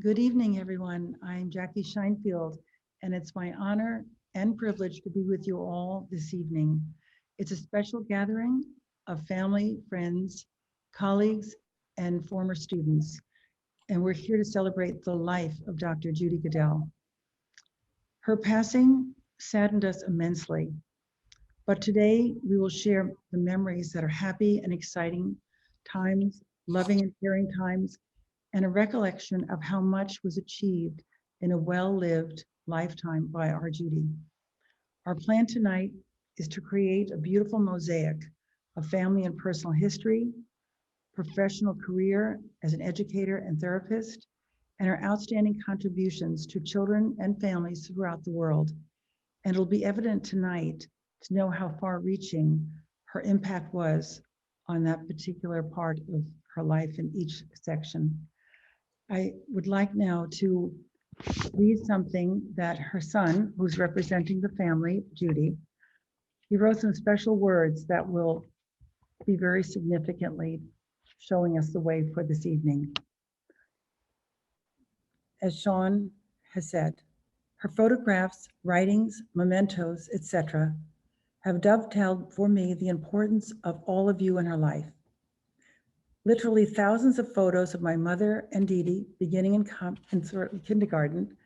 Good evening, everyone. I'm Jackie Scheinfield, and it's my honor and privilege to be with you all this evening. It's a special gathering of family, friends, colleagues, and former students, and we're here to celebrate the life of Dr. Judy Goodell. Her passing saddened us immensely, but today we will share the memories that are happy and exciting times, loving and caring times, and a recollection of how much was achieved in a well-lived lifetime by our Judy. Our plan tonight is to create a beautiful mosaic of family and personal history, professional career as an educator and therapist, and her outstanding contributions to children and families throughout the world. And it'll be evident tonight to know how far-reaching her impact was on that particular part of her life in each section. I would like now to read something that her son, who's representing the family, Judy, he wrote some special words that will be very significantly showing us the way for this evening. As Sean has said, her photographs, writings, mementos, etc., have dovetailed for me the importance of all of you in her life. Literally thousands of photos of my mother and Dee Dee, beginning in kindergarten,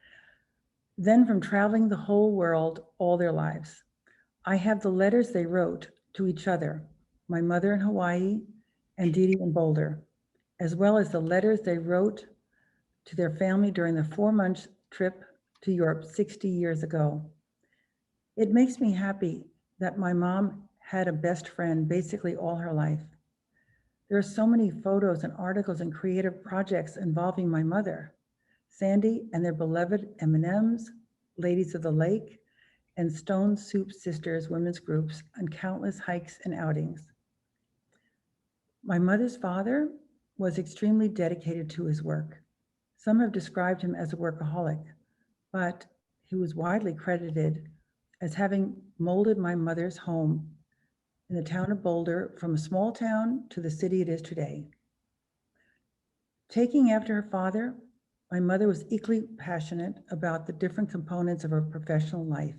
then from traveling the whole world all their lives. I have the letters they wrote to each other, my mother in Hawaii and Dee Dee in Boulder, as well as the letters they wrote to their family during the 4-month trip to Europe 60 years ago. It makes me happy that my mom had a best friend basically all her life. There are so many photos and articles and creative projects involving my mother, Sandy and their beloved M&Ms, Ladies of the Lake, and Stone Soup Sisters women's groups on countless hikes and outings. My mother's father was extremely dedicated to his work. Some have described him as a workaholic, but he was widely credited as having molded my mother's home in the town of Boulder from a small town to the city it is today. Taking after her father, my mother was equally passionate about the different components of her professional life.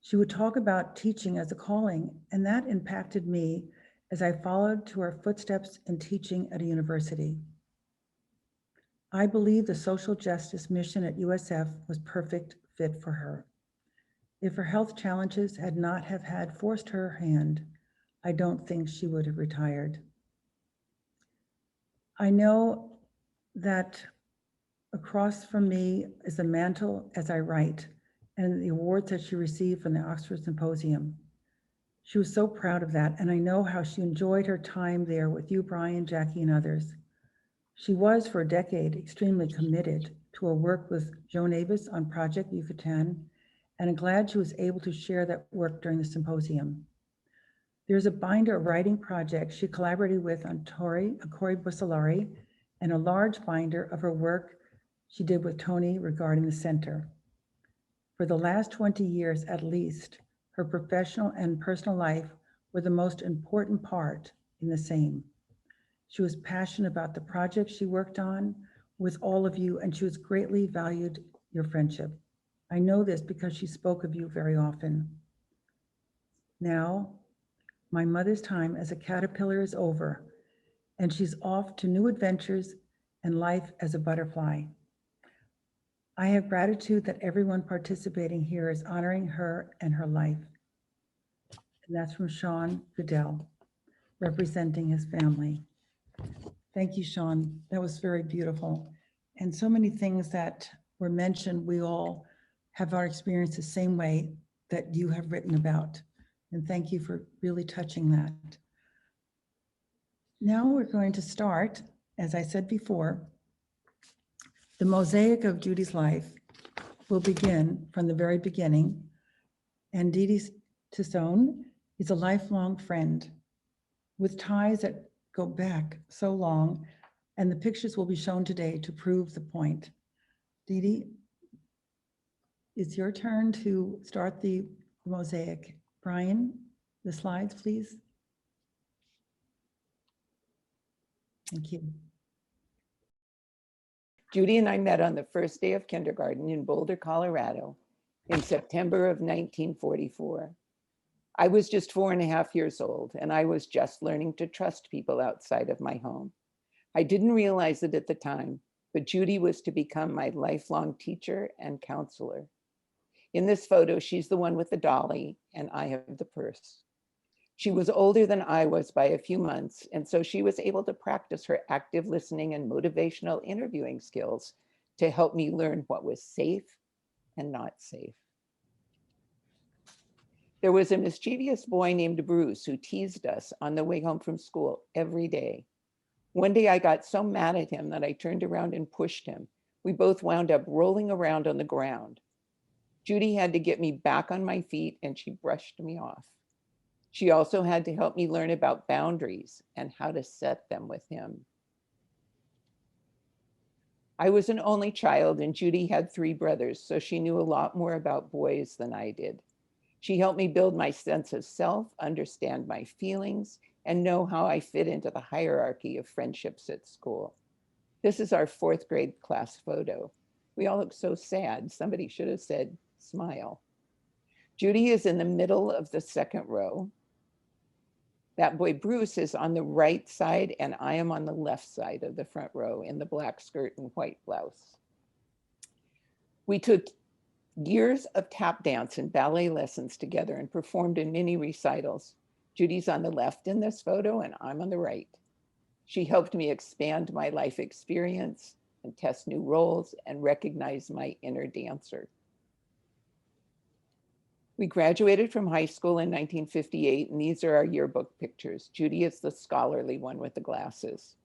She would talk about teaching as a calling, and that impacted me as I followed to her footsteps in teaching at a university. I believe the social justice mission at USF was perfect fit for her. If her health challenges had not have had forced her hand, I don't think she would have retired. I know that across from me is the mantle as I write and the awards that she received from the Oxford Symposium. She was so proud of that, and I know how she enjoyed her time there with you, Brian, Jackie, and others. She was, for a decade, extremely committed to her work with Joan Avis on Project Yucatan, and I'm glad she was able to share that work during the symposium. There's a binder writing project she collaborated with on Corey Bussolari, and a large binder of her work she did with Tony regarding the center. For the last 20 years at least, her professional and personal life were the most important part in the same. She was passionate about the projects she worked on with all of you, and she was greatly valued your friendship. I know this because she spoke of you very often. Now, my mother's time as a caterpillar is over, and she's off to new adventures and life as a butterfly. I have gratitude that everyone participating here is honoring her and her life. And that's from Sean Goodell, representing his family. Thank you, Sean. That was very beautiful. And so many things that were mentioned, we all have our experience the same way that you have written about. And thank you for really touching that. Now we're going to start, as I said before, the mosaic of Judy's life will begin from the very beginning. And Dee Dee Tissone is a lifelong friend with ties that go back so long, and the pictures will be shown today to prove the point. Dee Dee, it's your turn to start the mosaic. Brian, the slides, please. Thank you. Judy and I met on the first day of kindergarten in Boulder, Colorado in September of 1944. I was just 4.5 years old, and I was just learning to trust people outside of my home. I didn't realize it at the time, but Judy was to become my lifelong teacher and counselor. In this photo, she's the one with the dolly, and I have the purse. She was older than I was by a few months, and so she was able to practice her active listening and motivational interviewing skills to help me learn what was safe and not safe. There was a mischievous boy named Bruce who teased us on the way home from school every day. One day I got so mad at him that I turned around and pushed him. We both wound up rolling around on the ground. Judy had to get me back on my feet, and she brushed me off. She also had to help me learn about boundaries and how to set them with him. I was an only child, and Judy had 3 brothers, so she knew a lot more about boys than I did. She helped me build my sense of self, understand my feelings, and know how I fit into the hierarchy of friendships at school. This is our 4th grade class photo. We all look so sad. Somebody should have said, smile. Judy is in the middle of the 2nd row. That boy Bruce is on the right side, and I am on the left side of the front row in the black skirt and white blouse. We took years of tap dance and ballet lessons together and performed in many recitals. Judy's on the left in this photo, and I'm on the right. She helped me expand my life experience and test new roles and recognize my inner dancer. We graduated from high school in 1958, and these are our yearbook pictures. Judy is the scholarly one with the glasses.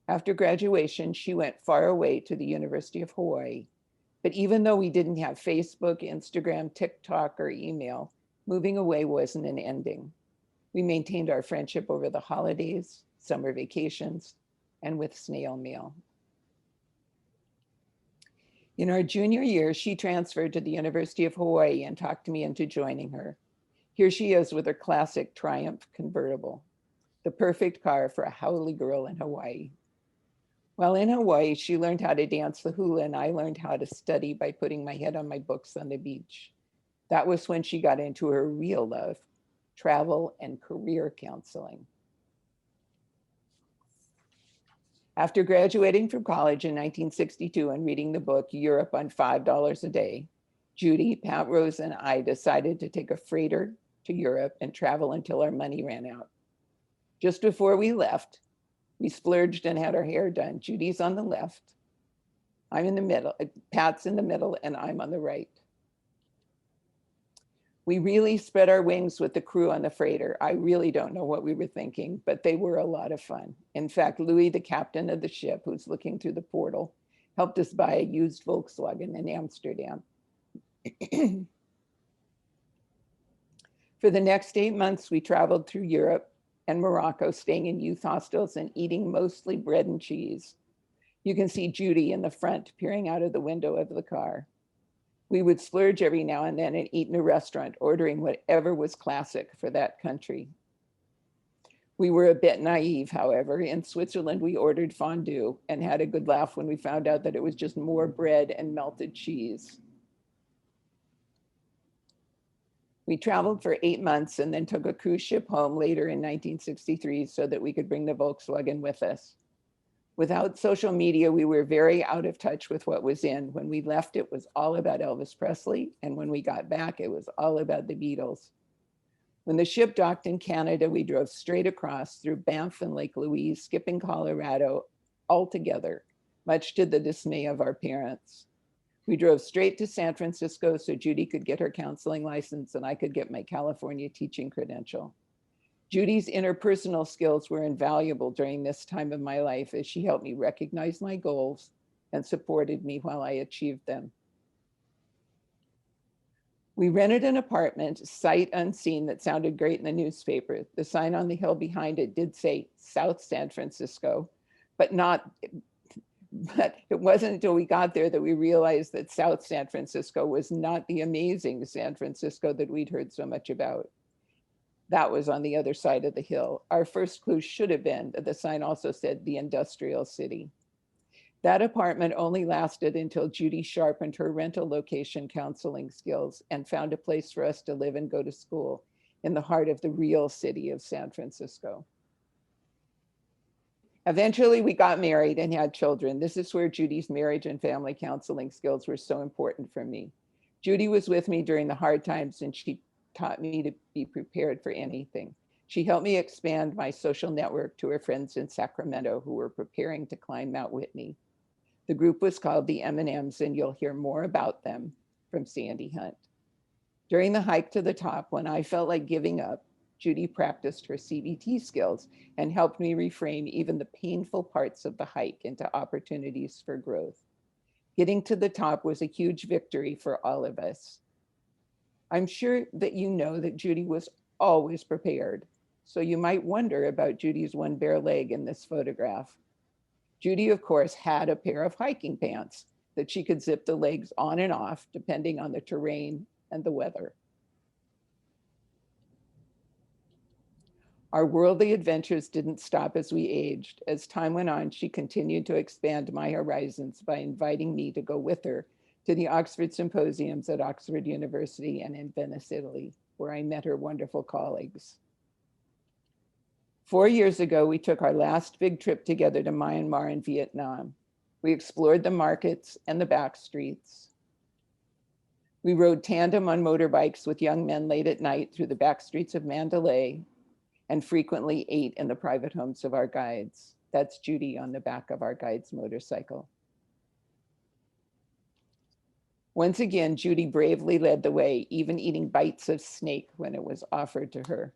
After graduation, she went far away to the University of Hawaii. But even though we didn't have Facebook, Instagram, TikTok, or email, moving away wasn't an ending. We maintained our friendship over the holidays, summer vacations, and with snail mail. In our junior year, she transferred to the University of Hawaii and talked me into joining her. Here she is with her classic Triumph convertible, the perfect car for a haole girl in Hawaii. While in Hawaii, she learned how to dance the hula, and I learned how to study by putting my head on my books on the beach. That was when she got into her real love, travel and career counseling. After graduating from college in 1962 and reading the book Europe on $5 a Day, Judy, Pat Rose, and I decided to take a freighter to Europe and travel until our money ran out. Just before we left, we splurged and had our hair done. Judy's on the left. I'm in the middle. Pat's in the middle, and I'm on the right. We really spread our wings with the crew on the freighter. I really don't know what we were thinking, but they were a lot of fun. In fact, Louis, the captain of the ship, who's looking through the portal, helped us buy a used Volkswagen in Amsterdam. For the next 8 months, we traveled through Europe and Morocco, staying in youth hostels and eating mostly bread and cheese. You can see Judy in the front peering out of the window of the car. We would splurge every now and then and eat in a restaurant, ordering whatever was classic for that country. We were a bit naive, however. In Switzerland, we ordered fondue and had a good laugh when we found out that it was just more bread and melted cheese. We traveled for 8 months and then took a cruise ship home later in 1963 so that we could bring the Volkswagen with us. Without social media, we were very out of touch with what was in. When we left, it was all about Elvis Presley. And when we got back, it was all about the Beatles. When the ship docked in Canada, we drove straight across through Banff and Lake Louise, skipping Colorado all together, much to the dismay of our parents. We drove straight to San Francisco so Judy could get her counseling license and I could get my California teaching credential. Judy's interpersonal skills were invaluable during this time of my life as she helped me recognize my goals and supported me while I achieved them. We rented an apartment, sight unseen, that sounded great in the newspaper. The sign on the hill behind it did say South San Francisco, but it wasn't until we got there that we realized that South San Francisco was not the amazing San Francisco that we'd heard so much about. That was on the other side of the hill. Our first clue should have been that the sign also said the industrial city. That apartment only lasted until Judy sharpened her rental location counseling skills and found a place for us to live and go to school in the heart of the real city of San Francisco. Eventually, we got married and had children. This is where Judy's marriage and family counseling skills were so important for me. Judy was with me during the hard times, and she taught me to be prepared for anything. She helped me expand my social network to her friends in Sacramento who were preparing to climb Mount Whitney. The group was called the M&Ms, and you'll hear more about them from Sandy Hunt. During the hike to the top, when I felt like giving up, Judy practiced her CBT skills and helped me reframe even the painful parts of the hike into opportunities for growth. Getting to the top was a huge victory for all of us. I'm sure that you know that Judy was always prepared, so you might wonder about Judy's one bare leg in this photograph. Judy, of course, had a pair of hiking pants that she could zip the legs on and off depending on the terrain and the weather. Our worldly adventures didn't stop as we aged. As time went on, she continued to expand my horizons by inviting me to go with her to the Oxford Symposiums at Oxford University and in Venice, Italy, where I met her wonderful colleagues. 4 years ago, we took our last big trip together to Myanmar and Vietnam. We explored the markets and the back streets. We rode tandem on motorbikes with young men late at night through the back streets of Mandalay and frequently ate in the private homes of our guides. That's Judy on the back of our guide's motorcycle. Once again, Judy bravely led the way, even eating bites of snake when it was offered to her.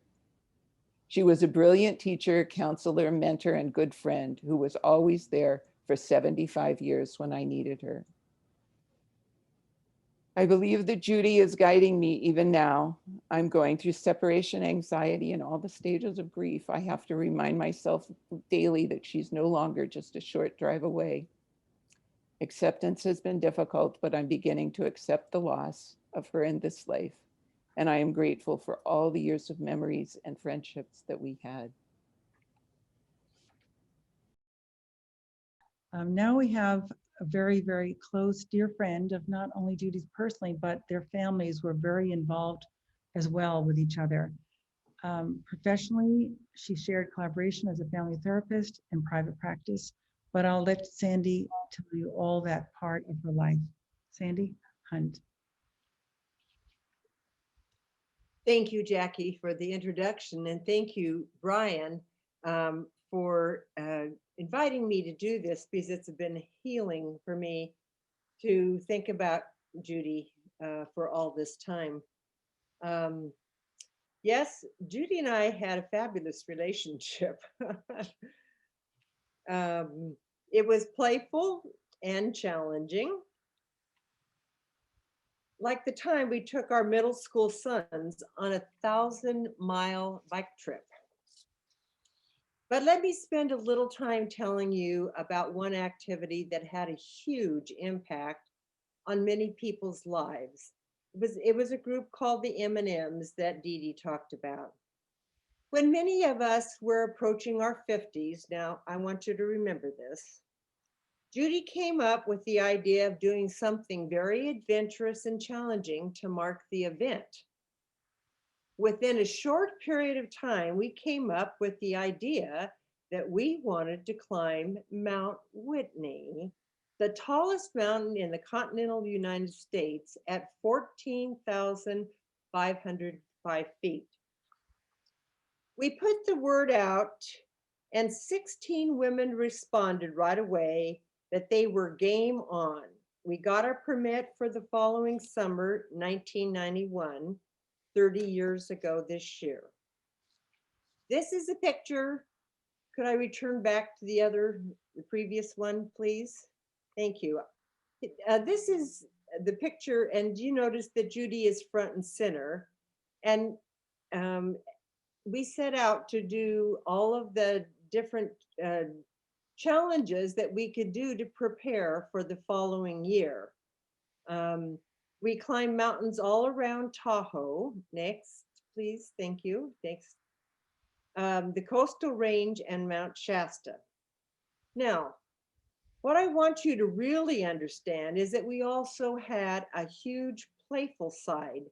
She was a brilliant teacher, counselor, mentor, and good friend who was always there for 75 years when I needed her. I believe that Judy is guiding me even now. I'm going through separation anxiety and all the stages of grief. I have to remind myself daily that she's no longer just a short drive away. Acceptance has been difficult, but I'm beginning to accept the loss of her in this life. And I am grateful for all the years of memories and friendships that we had. Now we have a very, very close dear friend of not only Judy's personally, but their families were very involved as well with each other. Professionally, she shared collaboration as a family therapist in private practice, but I'll let Sandy tell you all that part of her life. Sandy Hunt. Thank you, Jackie, for the introduction, and thank you, Brian, for inviting me to do this, because it's been healing for me to think about Judy for all this time. Yes, Judy and I had a fabulous relationship. It was playful and challenging. Like the time we took our middle school sons on a 1,000-mile bike trip. But let me spend a little time telling you about one activity that had a huge impact on many people's lives. It was a group called the M&Ms that Dee Dee talked about. When many of us were approaching our 50s, now I want you to remember this, Judy came up with the idea of doing something very adventurous and challenging to mark the event. Within a short period of time, we came up with the idea that we wanted to climb Mount Whitney, the tallest mountain in the continental United States at 14,505 feet. We put the word out, and 16 women responded right away that they were game on. We got our permit for the following summer, 1991, 30 years ago this year. This is a picture. Could I return back to the previous one, please? Thank you. This is the picture, and you notice that Judy is front and center. And we set out to do all of the different challenges that we could do to prepare for the following year. We climbed mountains all around Tahoe. Next, please. Thank you. Next. The Coastal Range and Mount Shasta. Now, What I want you to really understand is that we also had a huge playful side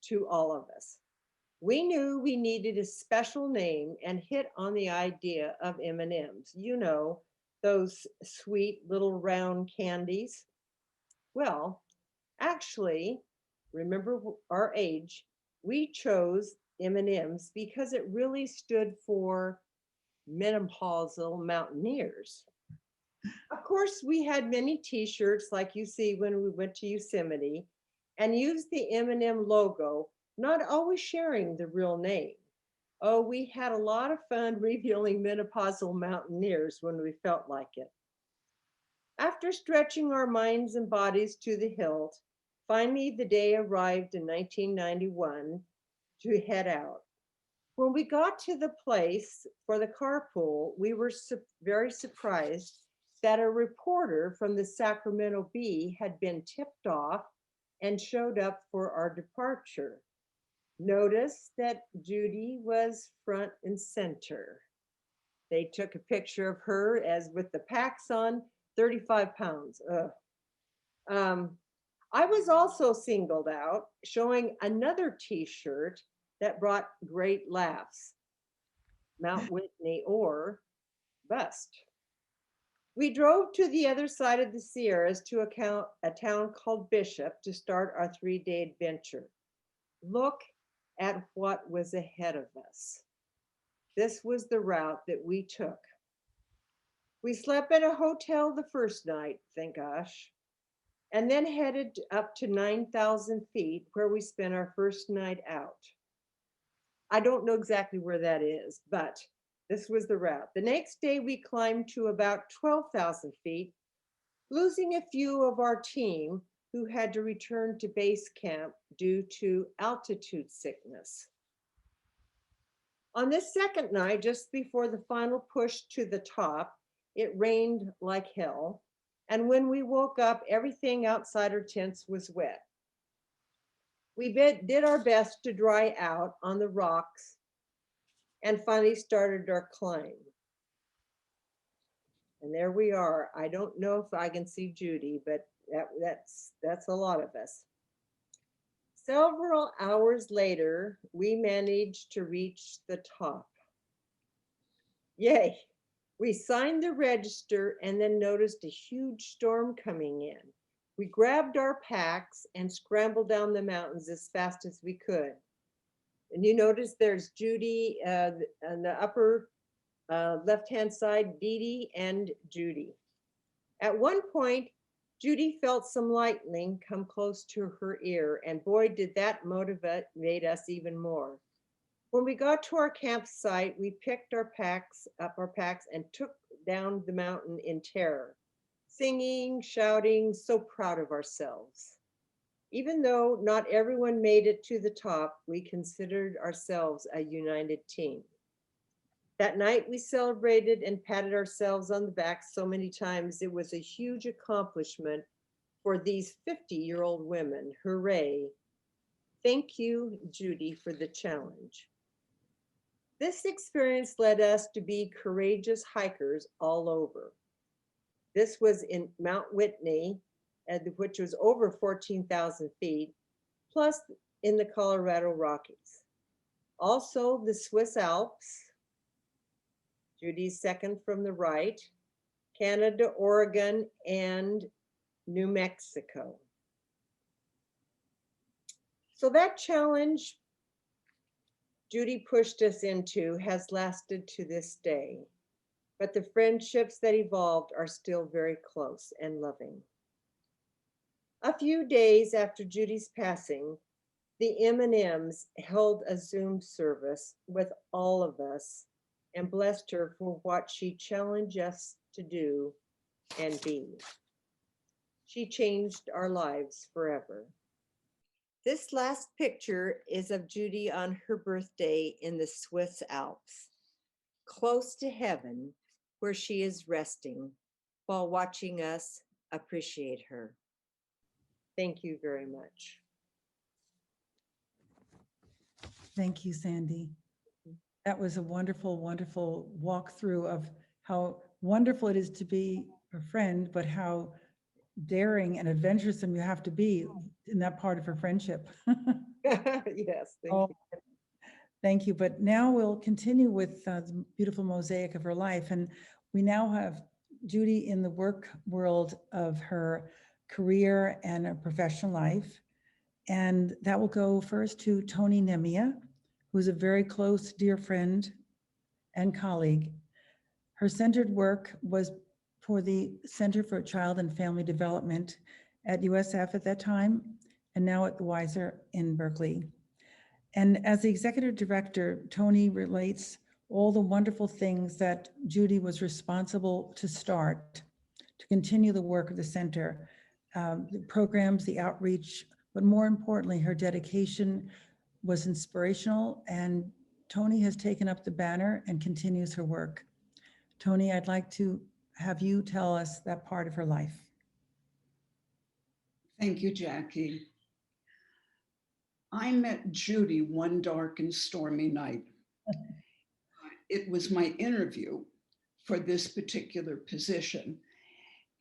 to all of us. We knew we needed a special name and hit on the idea of M&Ms. You know, those sweet little round candies. Well, actually, remember our age, we chose M&Ms because it really stood for menopausal mountaineers. Of course, we had many t-shirts like you see when we went to Yosemite and used the M&M logo, not always sharing the real name. Oh, we had a lot of fun revealing menopausal mountaineers when we felt like it. After stretching our minds and bodies to the hilt, finally the day arrived in 1991 to head out. When we got to the place for the carpool, we were very surprised that a reporter from the Sacramento Bee had been tipped off and showed up for our departure. Notice that Judy was front and center. They took a picture of her as with the packs on, 35 pounds. I was also singled out, showing another t-shirt that brought great laughs, Mount Whitney or bust. We drove to the other side of the Sierras to a town called Bishop to start our 3-day adventure. Look at what was ahead of us. This was the route that we took. We slept in a hotel the first night, thank gosh, and then headed up to 9,000 feet where we spent our first night out. I don't know exactly where that is, but this was the route. The next day we climbed to about 12,000 feet, losing a few of our team who had to return to base camp due to altitude sickness. On this second night, just before the final push to the top, it rained like hell. And when we woke up, everything outside our tents was wet. We did our best to dry out on the rocks and finally started our climb. And there we are. I don't know if I can see Judy, but that's a lot of us. Several hours later, we managed to reach the top. Yay! We signed the register and then noticed a huge storm coming in. We grabbed our packs and scrambled down the mountains as fast as we could. And you notice there's Judy on the upper left-hand side, Dee Dee and Judy. At one point, Judy felt some lightning come close to her ear, and boy, did that motivate us even more. When we got to our campsite, we picked up our packs, and took down the mountain in terror, singing, shouting, so proud of ourselves. Even though not everyone made it to the top, we considered ourselves a united team. That night we celebrated and patted ourselves on the back so many times. It was a huge accomplishment for these 50-year-old women. Hooray. Thank you, Judy, for the challenge. This experience led us to be courageous hikers all over. This was in Mount Whitney, which was over 14,000 feet, plus in the Colorado Rockies. Also the Swiss Alps, Judy's second from the right, Canada, Oregon, and New Mexico. So that challenge Judy pushed us into has lasted to this day, but the friendships that evolved are still very close and loving. A few days after Judy's passing, the M&Ms held a Zoom service with all of us and blessed her for what she challenged us to do and be. She changed our lives forever. This last picture is of Judy on her birthday in the Swiss Alps, close to heaven, where she is resting while watching us appreciate her. Thank you very much. Thank you, Sandy. That was a wonderful, wonderful walkthrough of how wonderful it is to be a friend, but how daring and adventuresome you have to be in that part of her friendship. Yes, thank Oh, you. thank you. But now we'll continue with the beautiful mosaic of her life. And we now have Judy in the work world of her career and her professional life. And that will go first to Tony Nemia, who's a very close, dear friend and colleague. Her centered work was for the Center for Child and Family Development at USF at that time, and now at the Weiser in Berkeley. And as the executive director, Tony relates all the wonderful things that Judy was responsible to start, to continue the work of the center, the programs, the outreach, but more importantly, her dedication was inspirational, and Tony has taken up the banner and continues her work. Tony, I'd like to have you tell us that part of her life. Thank you, Jackie. I met Judy one dark and stormy night. It was my interview for this particular position,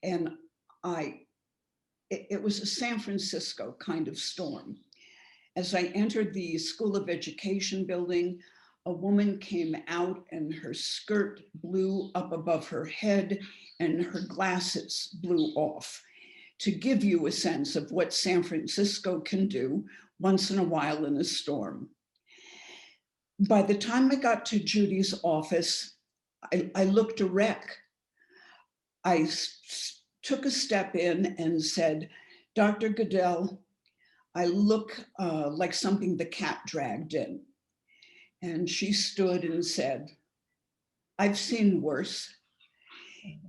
and it was a San Francisco kind of storm. As I entered the School of Education building, a woman came out and her skirt blew up above her head and her glasses blew off, to give you a sense of what San Francisco can do once in a while in a storm. By the time I got to Judy's office, I looked a wreck. I took a step in and said, "Dr. Goodell, I look like something the cat dragged in." And she stood and said, "I've seen worse,"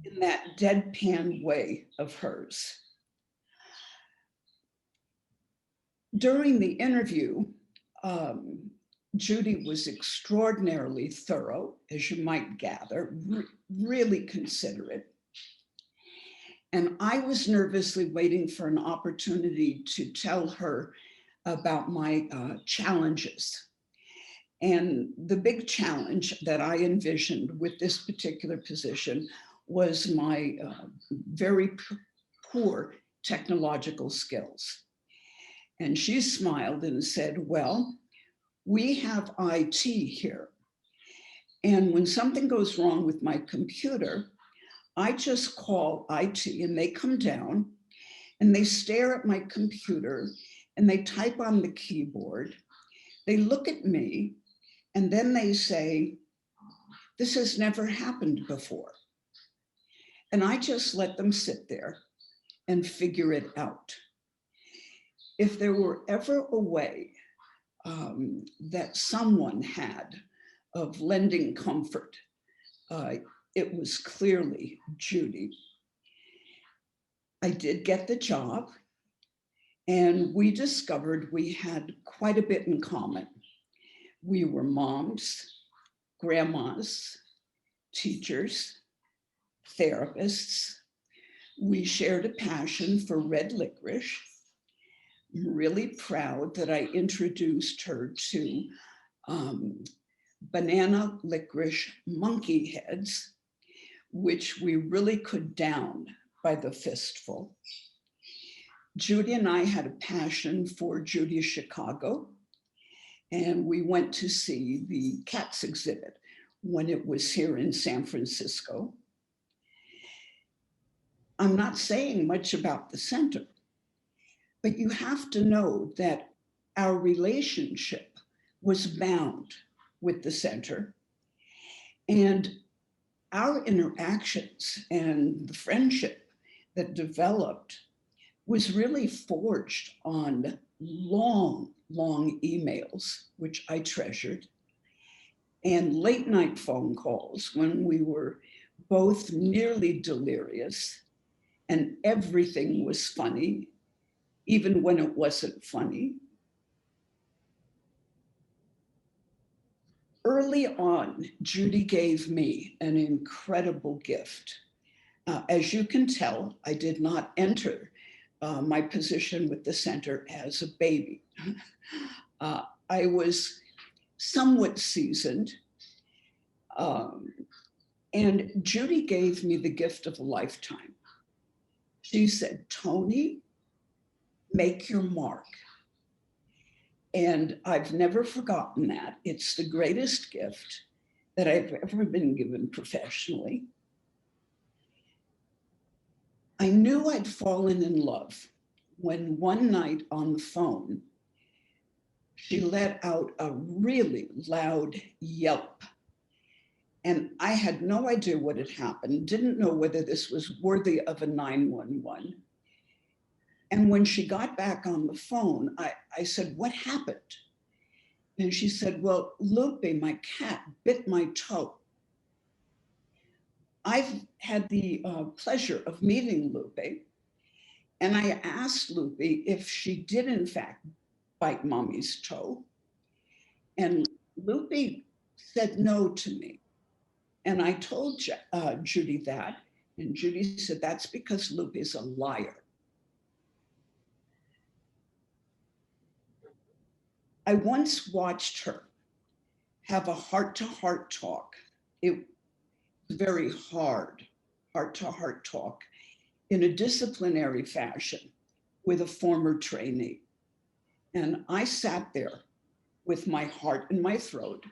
in that deadpan way of hers. During the interview, Judy was extraordinarily thorough, as you might gather, really considerate. And I was nervously waiting for an opportunity to tell her about my challenges. And the big challenge that I envisioned with this particular position was my very poor technological skills. And she smiled and said, "Well, we have IT here. And when something goes wrong with my computer, I just call IT and they come down and they stare at my computer and they type on the keyboard. They look at me and then they say, 'This has never happened before.' And I just let them sit there and figure it out. If there were ever a way that someone had of lending comfort, it was clearly Judy. I did get the job, and we discovered we had quite a bit in common. We were moms, grandmas, teachers, therapists. We shared a passion for red licorice. I'm really proud that I introduced her to banana licorice monkey heads, which we really could down by the fistful. Judy and I had a passion for Judy Chicago, and we went to see the Cats exhibit when it was here in San Francisco. I'm not saying much about the center, but you have to know that our relationship was bound with the center, and our interactions and the friendship that developed was really forged on long, long emails, which I treasured, and late night phone calls when we were both nearly delirious and everything was funny, even when it wasn't funny. Early on, Judy gave me an incredible gift. As you can tell, I did not enter my position with the center as a baby. I was somewhat seasoned, and Judy gave me the gift of a lifetime. She said, Tony, make your mark. And I've never forgotten that. It's the greatest gift that I've ever been given professionally. I knew I'd fallen in love when one night on the phone, she let out a really loud yelp. And I had no idea what had happened, didn't know whether this was worthy of a 911. And when she got back on the phone, I said, what happened? And she said, well, Lupe, my cat, bit my toe. I've had the pleasure of meeting Lupe, and I asked Lupe if she did in fact bite mommy's toe. And Lupe said no to me. And I told Judy that, and Judy said, that's because Lupe is a liar. I once watched her have a heart-to-heart talk. It was very hard, heart-to-heart talk in a disciplinary fashion with a former trainee. And I sat there with my heart in my throat,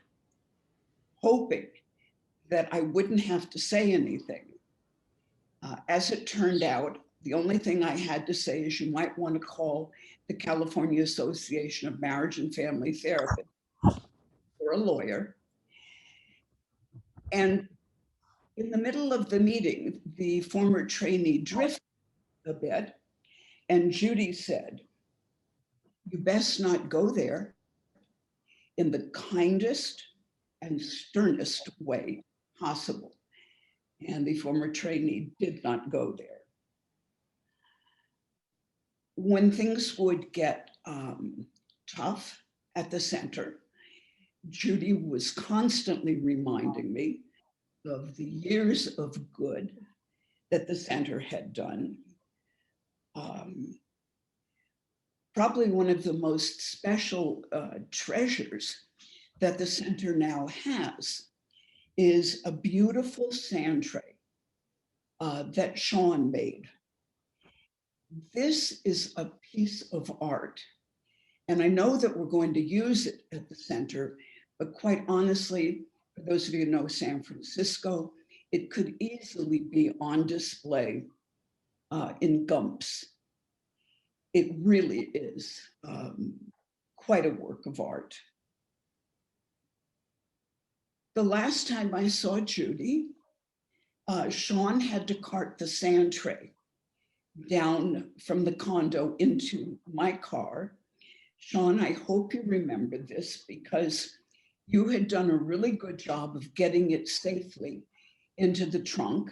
hoping that I wouldn't have to say anything. As it turned out, the only thing I had to say is you might want to call the California Association of Marriage and Family Therapists or a lawyer. And in the middle of the meeting, the former trainee drifted a bit, and Judy said, you best not go there, in the kindest and sternest way possible. And the former trainee did not go there. When things would get tough at the center, Judy was constantly reminding me of the years of good that the center had done. Probably one of the most special treasures that the center now has is a beautiful sand tray that Sean made. This is a piece of art, and I know that we're going to use it at the center, but quite honestly, for those of you who know San Francisco, it could easily be on display in Gumps. It really is quite a work of art. The last time I saw Judy, Sean had to cart the sand tray down from the condo into my car. Sean, I hope you remember this because you had done a really good job of getting it safely into the trunk.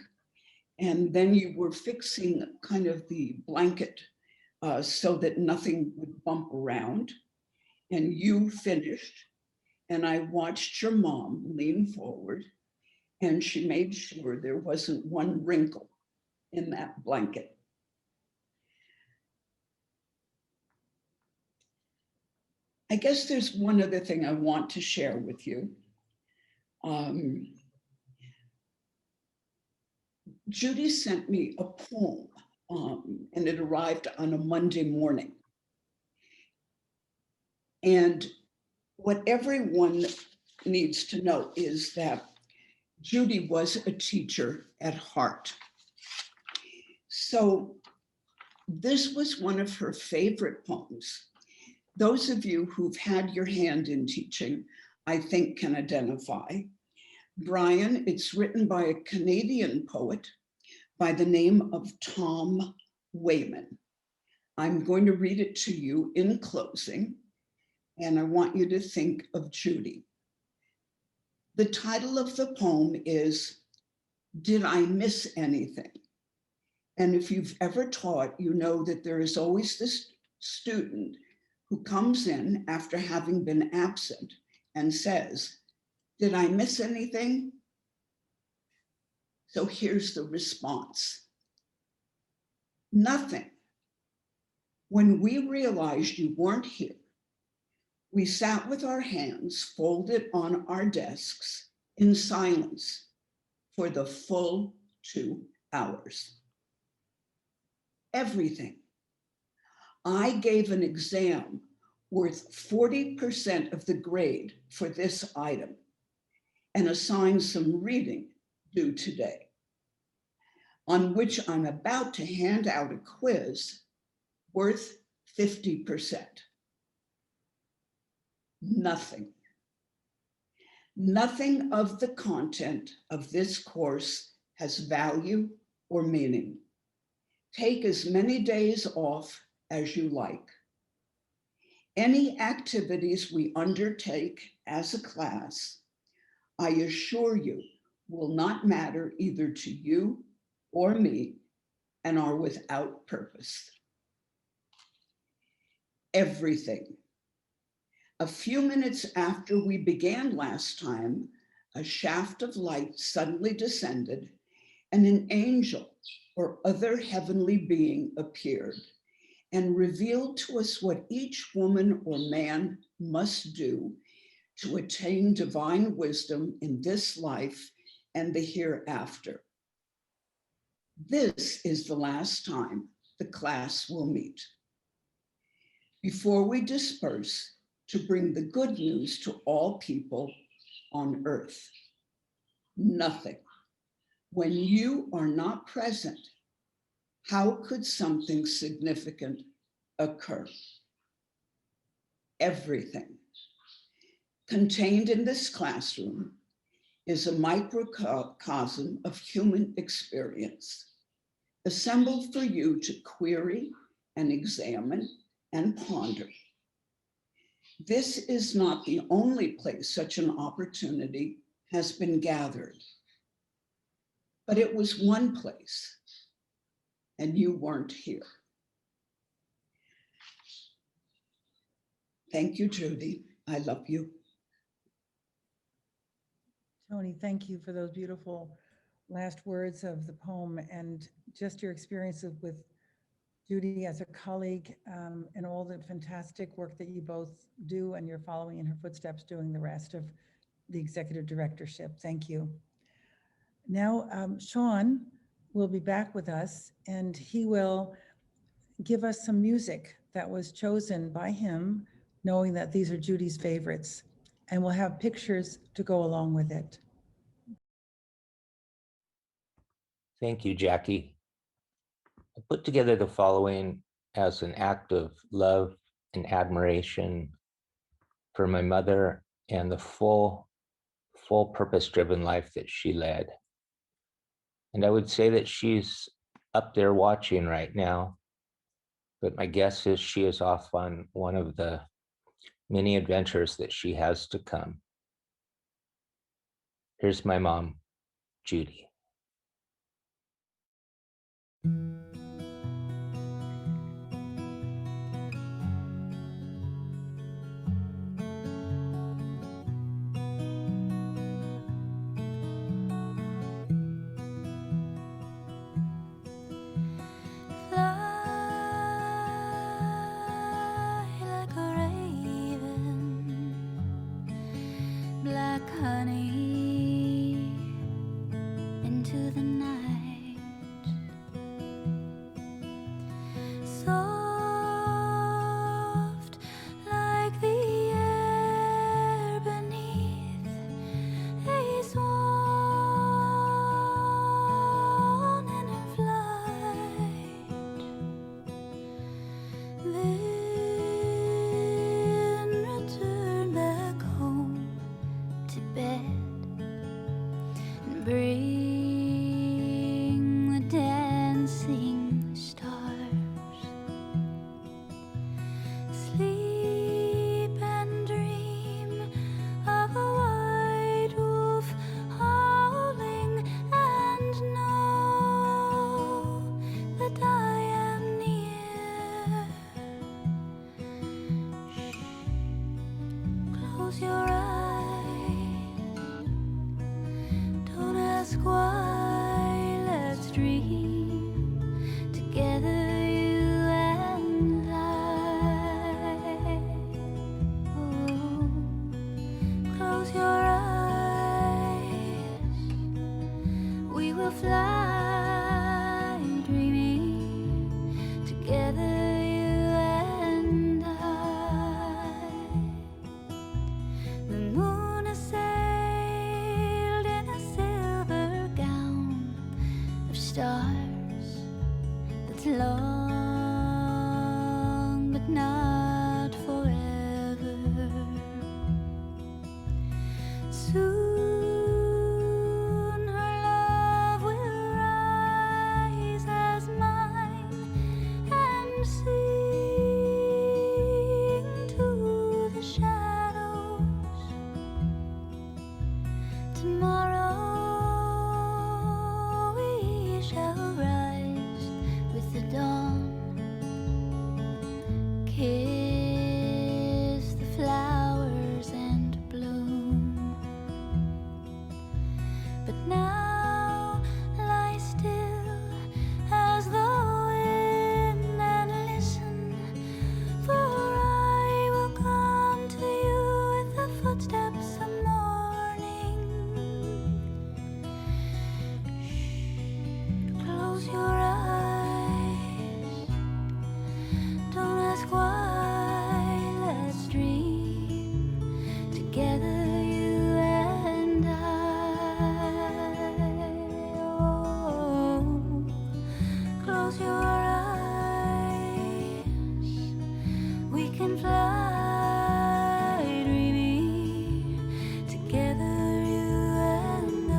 And then you were fixing kind of the blanket so that nothing would bump around. And you finished, and I watched your mom lean forward, and she made sure there wasn't one wrinkle in that blanket. I guess there's one other thing I want to share with you. Judy sent me a poem, and it arrived on a Monday morning. And what everyone needs to know is that Judy was a teacher at heart. So this was one of her favorite poems. Those of you who've had your hand in teaching, I think can identify. Brian, it's written by a Canadian poet by the name of Tom Wayman. I'm going to read it to you in closing, and I want you to think of Judy. The title of the poem is, Did I Miss Anything? And if you've ever taught, you know that there is always this student who comes in after having been absent and says, did I miss anything? So here's the response. Nothing. When we realized you weren't here, we sat with our hands folded on our desks in silence for the full 2 hours. everything. I gave an exam worth 40% of the grade for this item and assigned some reading due today, on which I'm about to hand out a quiz worth 50%. Nothing. Nothing of the content of this course has value or meaning. Take as many days off as you like. Any activities we undertake as a class, I assure you, will not matter either to you or me and are without purpose. Everything. A few minutes after we began last time, a shaft of light suddenly descended and an angel or other heavenly being appeared and revealed to us what each woman or man must do to attain divine wisdom in this life and the hereafter. This is the last time the class will meet. Before we disperse, to bring the good news to all people on earth. Nothing. When you are not present, how could something significant occur? Everything. Contained in this classroom is a microcosm of human experience, assembled for you to query and examine and ponder. This is not the only place such an opportunity has been gathered, but it was one place, and you weren't here. Thank you, Judy. I love you. Tony, thank you for those beautiful last words of the poem and just your experiences with Judy as a colleague, and all the fantastic work that you both do, and you're following in her footsteps doing the rest of the executive directorship. Thank you. Now, Sean will be back with us, and he will give us some music that was chosen by him, knowing that these are Judy's favorites, and we'll have pictures to go along with it. Thank you, Jackie. I put together the following as an act of love and admiration for my mother and the full purpose-driven life that she led. And I would say that she's up there watching right now, but my guess is she is off on one of the many adventures that she has to come. Here's my mom, Judy. Fly, dreaming kiss the flowers and bloom. But now lie still as though in and listen, for I will come to you with the footsteps of morning. Shh, close your eyes, don't ask why, let's dream together, you and I. Oh, close your eyes, we can fly, dreaming together, you and I.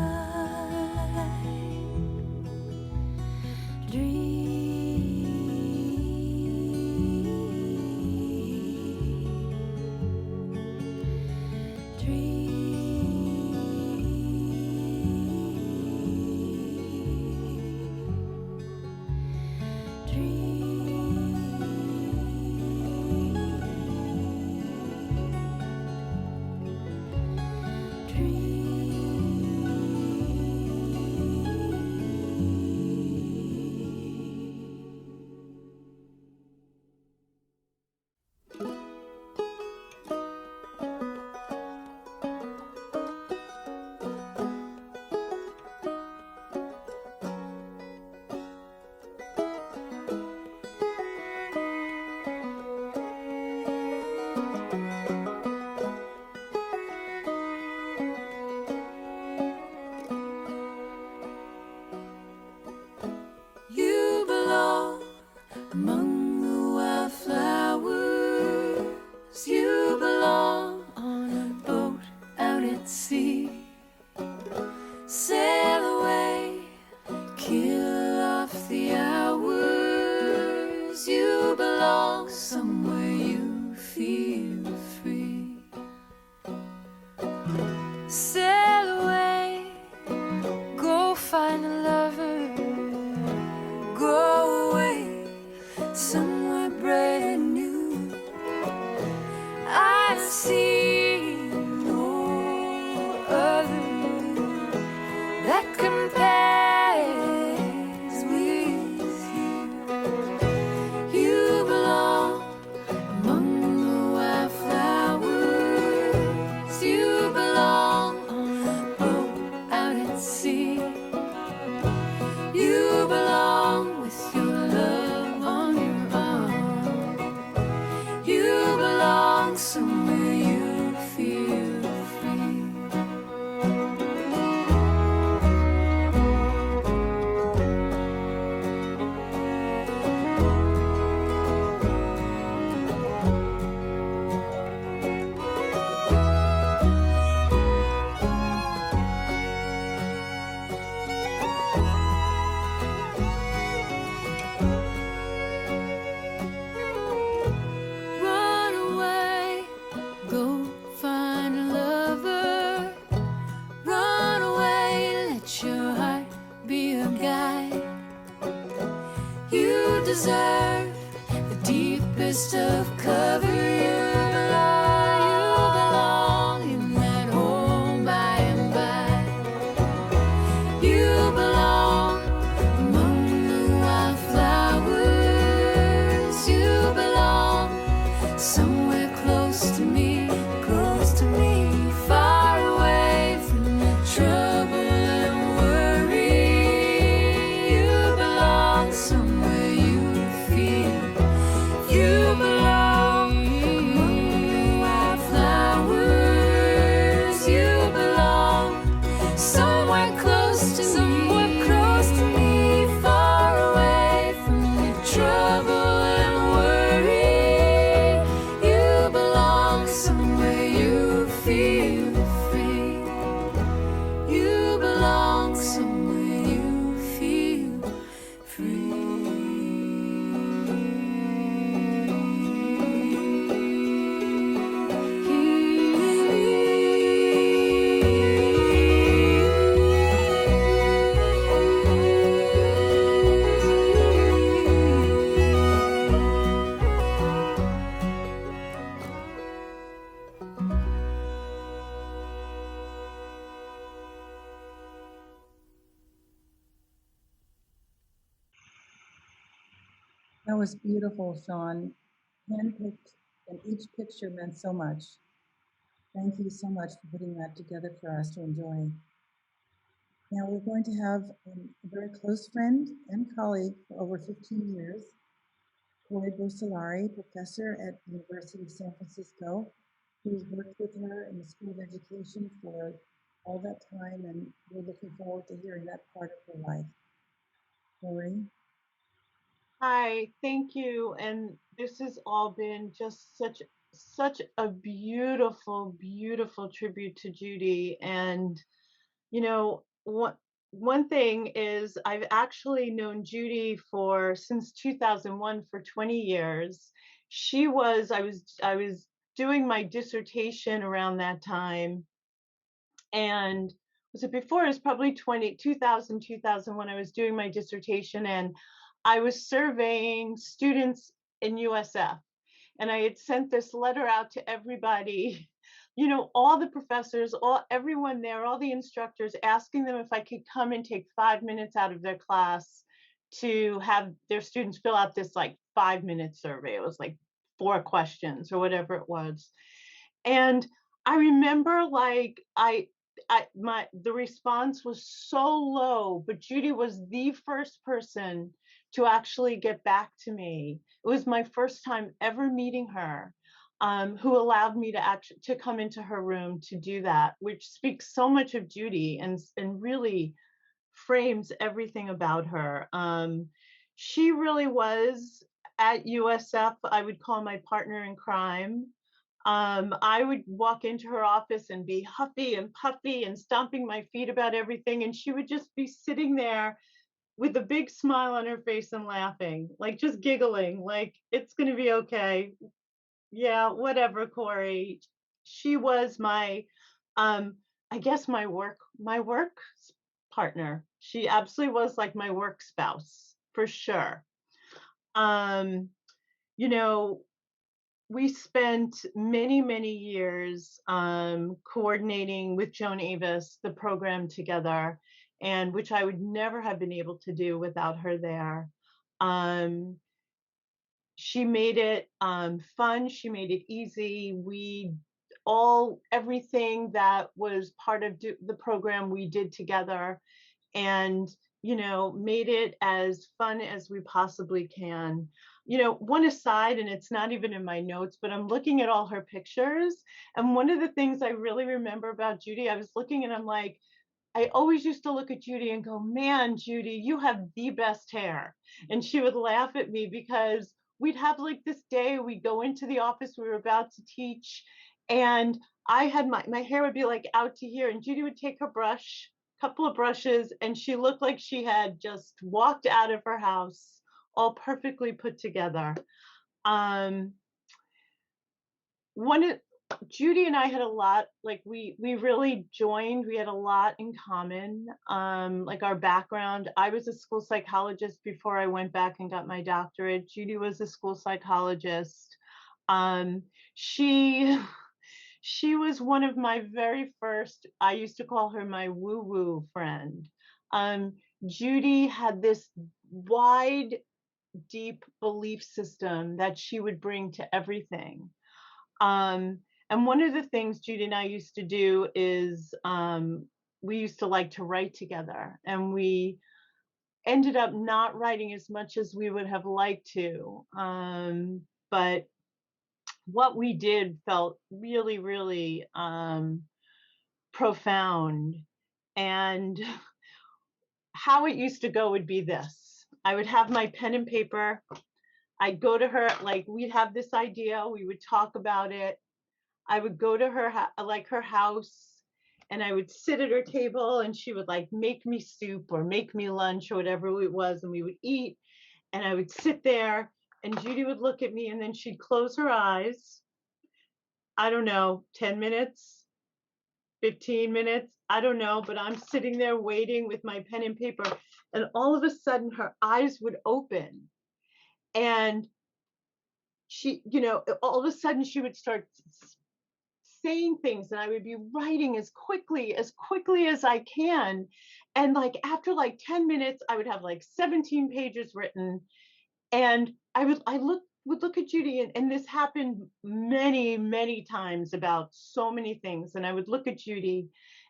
You belong among the wildflowers. You belong on a boat out at sea. Sail away, kill off the hours. You belong somewhere you feel free. Sail away, go find a lover. Go away, somewhere brand new. I've seen no other that compares with you. You belong among the wildflowers. You belong on a boat out at sea. You belong with your love on your arm. You belong somewhere you feel free. Run away, go find a lover. Run away, let your heart be a guide. You deserve the deepest of cover. You belong in that home by and by. You belong among the wildflowers. You belong somewhere close to me, far away from the trouble and worry. You belong somewhere you feel. You belong among the wildflowers. You belong somewhere close to me, far away from the trouble and worry. You belong somewhere That was beautiful, Sean. Handpicked, and each picture meant so much. Thank you so much for putting that together for us to enjoy. Now we're going to have a very close friend and colleague for over 15 years, Corey Borsellari, professor at University of San Francisco, who's worked with her in the School of Education for all that time, and we're looking forward to hearing that part of her life. Corey? Hi, thank you. And this has all been just such a beautiful, beautiful tribute to Judy. And you know, one thing is I've actually known Judy for since 2001 for 20 years. I was doing my dissertation around that time, and was it before? It was probably 2001. I was doing my dissertation, and I was surveying students in USF, and I had sent this letter out to everybody, all the professors, everyone there, all the instructors, asking them if I could come and take 5 minutes out of their class to have their students fill out this like 5-minute survey. It was like 4 questions or whatever it was. And I remember like the response was so low, but Judy was the first person to actually get back to me. It was my first time ever meeting her, who allowed me to come into her room to do that, which speaks so much of Judy and really frames everything about her. She really was at USF, I would call my partner in crime. I would walk into her office and be huffy and puffy and stomping my feet about everything. And she would just be sitting there with a big smile on her face and laughing, like just giggling, like, it's going to be okay. Yeah, whatever, Corey. She was my, I guess my work partner. She absolutely was like my work spouse for sure. Um, you know, we spent many years coordinating with Joan Avis the program together, and which I would never have been able to do without her there. She made it fun. She made it easy. Everything that was part of the program we did together, and made it as fun as we possibly can. One aside, and it's not even in my notes, but I'm looking at all her pictures, and one of the things I really remember about Judy, I was looking and I'm like, I always used to look at Judy and go, man, Judy, you have the best hair. And she would laugh at me because we'd have like this day, we'd go into the office, we were about to teach, and I had my hair would be like out to here, and Judy would take her brush, couple of brushes, and she looked like she had just walked out of her house, all perfectly put together. Judy and I had a lot, like we really joined, we had a lot in common, like our background. I was a school psychologist before I went back and got my doctorate. Judy was a school psychologist. She was one of my very first, I used to call her my woo-woo friend. Judy had this wide, deep belief system that she would bring to everything. And one of the things Judy and I used to do is we used to like to write together, and we ended up not writing as much as we would have liked to. But what we did felt really profound. And how it used to go would be this: I would have my pen and paper. I'd go to her, like we'd have this idea, we would talk about it. I would go to her, like her house, and I would sit at her table, and she would like make me soup or make me lunch or whatever it was, and we would eat, and I would sit there, and Judy would look at me, and then she'd close her eyes. I don't know, 10 minutes, 15 minutes, I don't know, but I'm sitting there waiting with my pen and paper, and all of a sudden her eyes would open, and she, all of a sudden she would start saying things, and I would be writing as quickly as I can. And like after like 10 minutes, I would have like 17 pages written. And would look at Judy, and this happened many, many times about so many things. And I would look at Judy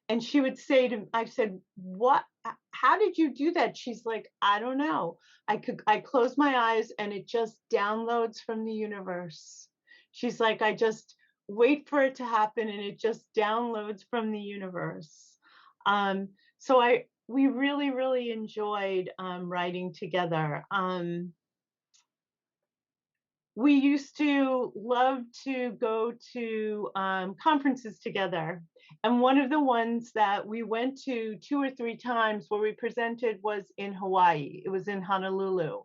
and she would say to, I said, what, how did you do that? She's like, I don't know. I close my eyes and it just downloads from the universe. She's like, I just wait for it to happen and it just downloads from the universe. So we really, really enjoyed writing together. We used to love to go to conferences together. And one of the ones that we went to 2 or 3 times where we presented was in Hawaii. It was in Honolulu.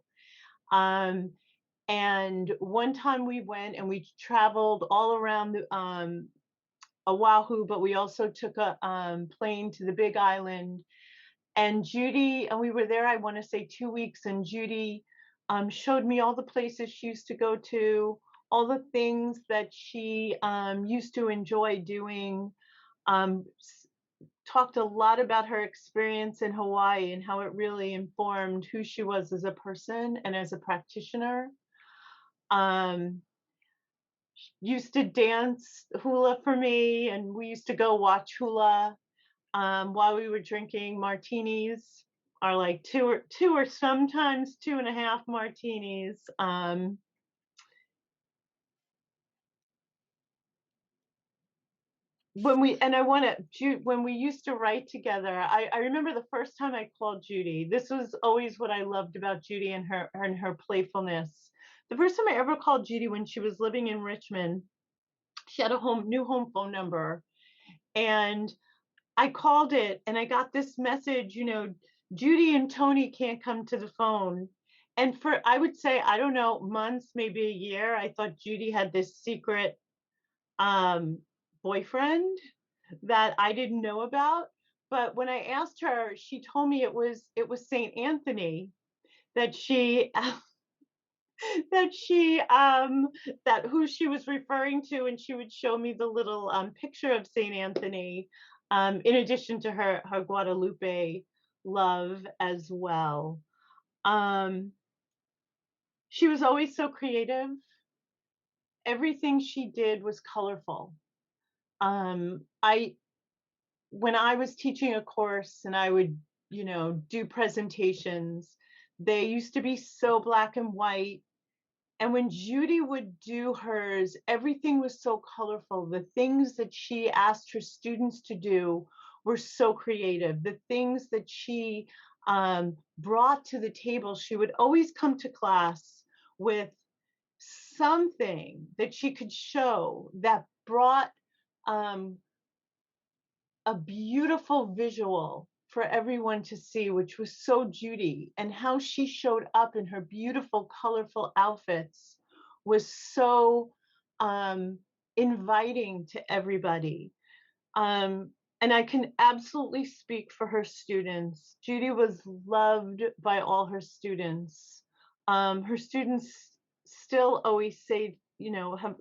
And one time we went and we traveled all around Oahu, but we also took a plane to the Big Island. And Judy, and we were there, I want to say 2 weeks, and Judy showed me all the places she used to go to, all the things that she used to enjoy doing, talked a lot about her experience in Hawaii and how it really informed who she was as a person and as a practitioner. Used to dance hula for me, and we used to go watch hula while we were drinking martinis, or like two or sometimes 2.5 martinis. When we used to write together, I remember the first time I called Judy. This was always what I loved about Judy and her playfulness. The first time I ever called Judy, when she was living in Richmond, she had a new home phone number, and I called it and I got this message, Judy and Tony can't come to the phone. And for, I would say, I don't know, months, maybe a year, I thought Judy had this secret boyfriend that I didn't know about. But when I asked her, she told me it was Saint Anthony that she that who she was referring to, and she would show me the little picture of Saint Anthony, in addition to her Guadalupe love as well. She was always so creative. Everything she did was colorful. When I was teaching a course and I would, do presentations, they used to be so black and white. And when Judy would do hers, everything was so colorful. The things that she asked her students to do were so creative. The things that she brought to the table, she would always come to class with something that she could show that brought a beautiful visual for everyone to see, which was so Judy. And how she showed up in her beautiful, colorful outfits was so inviting to everybody. And I can absolutely speak for her students. Judy was loved by all her students. Her students still always say,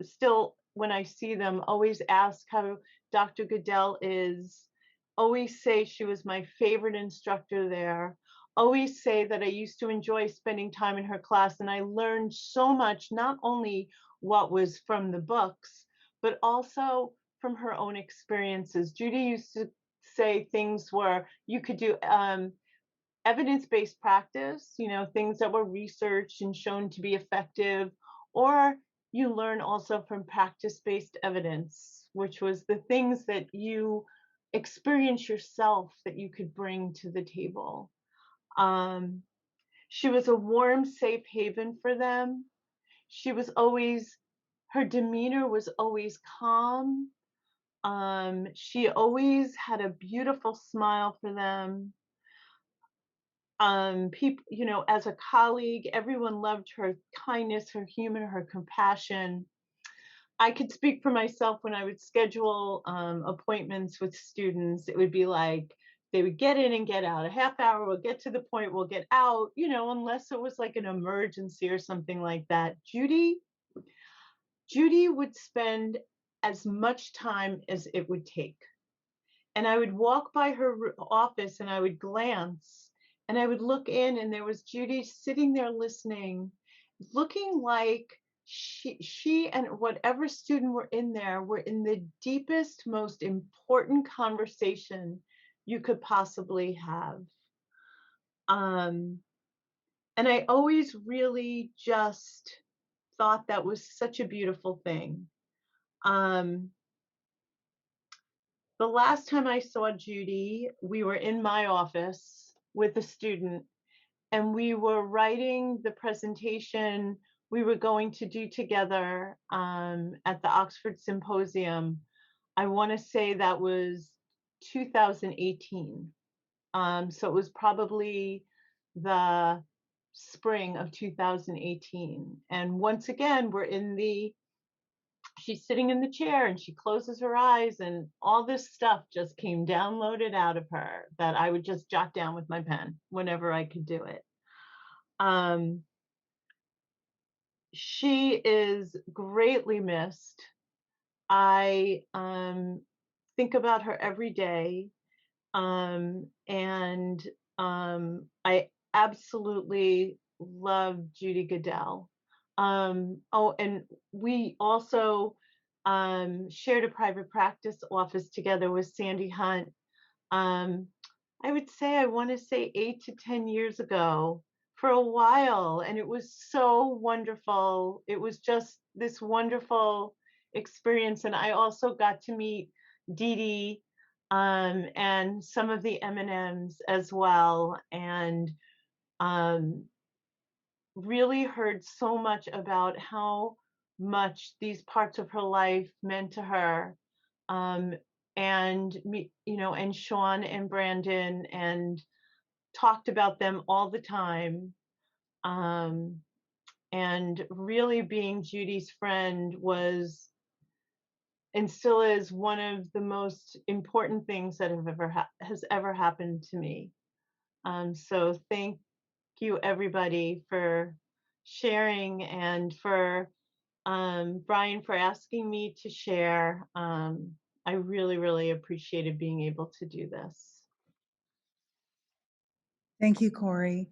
still when I see them, always ask how Dr. Goodell is, always say she was my favorite instructor there, always say that I used to enjoy spending time in her class, and I learned so much, not only what was from the books, but also from her own experiences. Judy used to say things where you could do evidence-based practice, things that were researched and shown to be effective, or you learn also from practice-based evidence, which was the things that you experience yourself that you could bring to the table. She was a warm, safe haven for them. She was always, her demeanor was always calm. She always had a beautiful smile for them. People, as a colleague, everyone loved her kindness, her humor, her compassion. I could speak for myself. When I would schedule appointments with students, it would be like they would get in and get out. A half hour, we'll get to the point, we'll get out, unless it was like an emergency or something like that. Judy would spend as much time as it would take. And I would walk by her office and I would glance and I would look in, and there was Judy sitting there listening. looking like she and whatever student were in there were in the deepest, most important conversation you could possibly have. And I always really just thought that was such a beautiful thing. Um, the last time I saw Judy, we were in my office with a student, and we were writing the presentation we were going to do together at the Oxford Symposium. I want to say that was 2018. So it was probably the spring of 2018. And once again, she's sitting in the chair and she closes her eyes, and all this stuff just came downloaded out of her that I would just jot down with my pen whenever I could do it. She is greatly missed. I think about her every day. And I absolutely love Judy Goodell. Oh, and we also shared a private practice office together with Sandy Hunt. Um, I would say, I want to say 8 to 10 years ago for a while. And it was so wonderful. It was just this wonderful experience. And I also got to meet Dee Dee and some of the M&Ms as well. And really heard so much about how much these parts of her life meant to her. And me, and Sean and Brandon, and talked about them all the time. And really being Judy's friend was, and still is, one of the most important things that has ever happened to me. So thank you everybody for sharing, and for Brian for asking me to share. I really, really appreciated being able to do this. Thank you, Corey.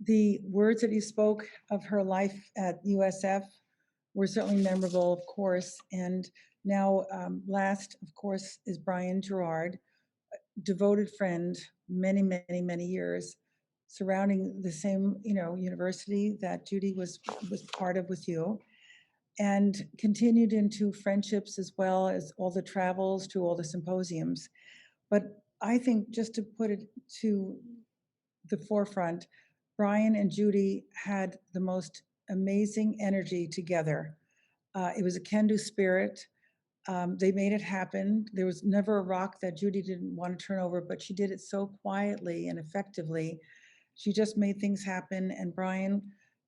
The words that you spoke of her life at USF were certainly memorable, of course. And now, last, of course, is Brian Gerard, devoted friend, many, many, many years, surrounding the same, university that Judy was part of with you, and continued into friendships as well as all the travels to all the symposiums. But I think, just to put it to the forefront, Brian and Judy had the most amazing energy together. It was a can-do spirit. They made it happen. There was never a rock that Judy didn't want to turn over, but she did it so quietly and effectively. She just made things happen, and Brian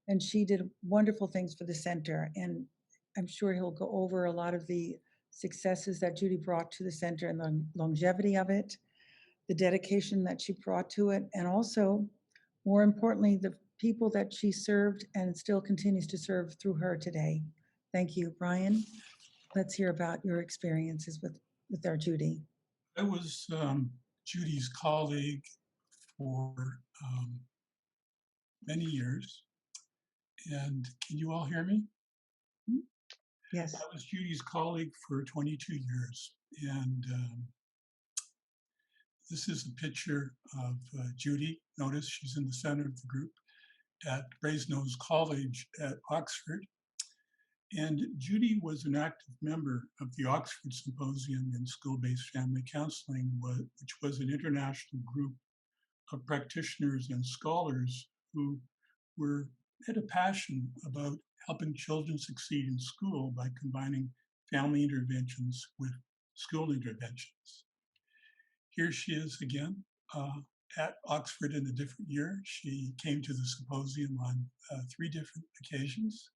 and she did wonderful things for the center. And I'm sure he'll go over a lot of the successes that Judy brought to the center and the longevity of it, the dedication that she brought to it, and also, more importantly, the people that she served and still continues to serve through her today. Thank you, Brian. Let's hear about your experiences with our Judy. I was Judy's colleague for many years. And can you all hear me? Yes. I was Judy's colleague for 22 years. And this is a picture of Judy. Notice she's in the center of the group at Brasenose College at Oxford. And Judy was an active member of the Oxford Symposium in School-Based Family Counseling, which was an international group of practitioners and scholars who had a passion about helping children succeed in school by combining family interventions with school interventions. Here she is again at Oxford in a different year. She came to the symposium on 3 different occasions.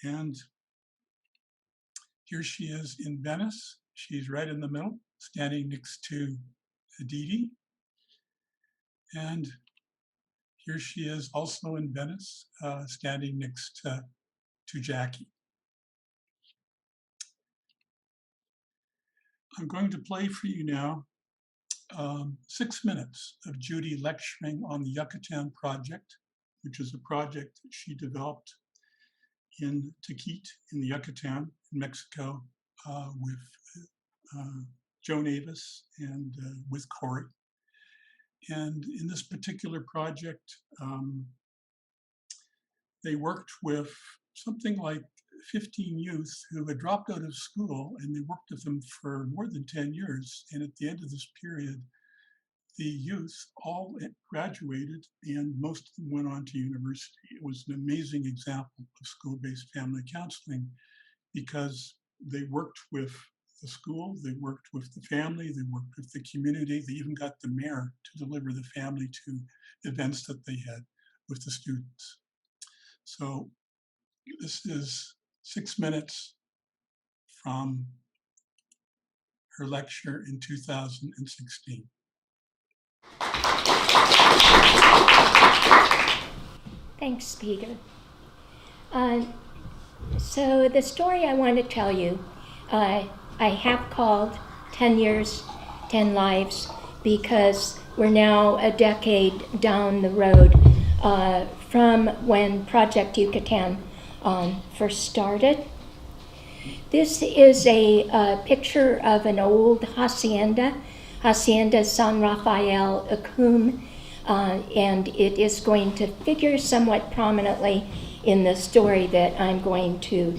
And here she is in Venice. She's right in the middle, standing next to Dee Dee. And here she is also in Venice, standing next to Jackie. I'm going to play for you now 6 minutes of Judy lecturing on the Yucatan Project, which is a project that she developed in Tequite in the Yucatan in Mexico with Joan Avis and with Corey. And in this particular project, they worked with something like 15 youth who had dropped out of school, and they worked with them for more than 10 years. And at the end of this period, the youth all graduated and most of them went on to university. It was an amazing example of school-based family counseling because they worked with the school, they worked with the family, they worked with the community. They even got the mayor to deliver the family to events that they had with the students. So this is 6 minutes from her lecture in 2016. Thanks, Peter. So the story I want to tell you, I have called 10 Years, 10 Lives, because we're now a decade down the road from when Project Yucatan first started. This is a picture of an old hacienda, Hacienda San Rafael Acum, and it is going to figure somewhat prominently in the story that I'm going to